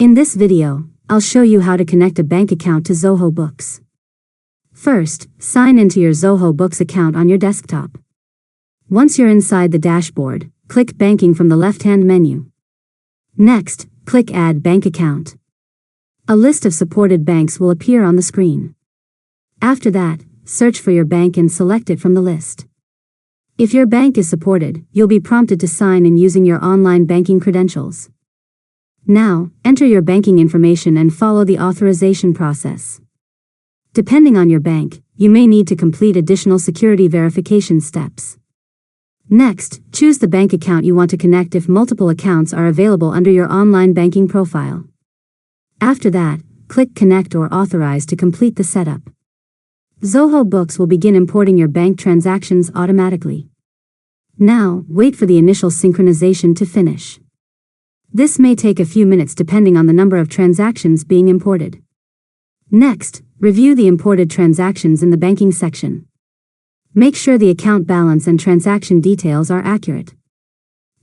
In this video, I'll show you how to connect a bank account to Zoho Books. First, sign into your Zoho Books account on your desktop. Once you're inside the dashboard, click Banking from the left-hand menu. Next, click Add Bank Account. A list of supported banks will appear on the screen. After that, search for your bank and select it from the list. If your bank is supported, you'll be prompted to sign in using your online banking credentials. Now, enter your banking information and follow the authorization process. Depending on your bank, you may need to complete additional security verification steps. Next, choose the bank account you want to connect if multiple accounts are available under your online banking profile. After that, click Connect or Authorize to complete the setup. Zoho Books will begin importing your bank transactions automatically. Now, wait for the initial synchronization to finish. This may take a few minutes depending on the number of transactions being imported. Next, review the imported transactions in the banking section. Make sure the account balance and transaction details are accurate.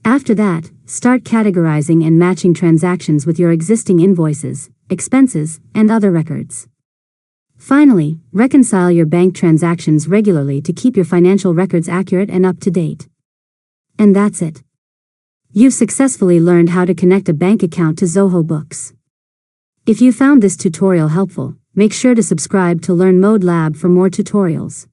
After that, start categorizing and matching transactions with your existing invoices, expenses, and other records. Finally, reconcile your bank transactions regularly to keep your financial records accurate and up to date. And that's it. You've successfully learned how to connect a bank account to Zoho Books. If you found this tutorial helpful, make sure to subscribe to Learn Mode Lab for more tutorials.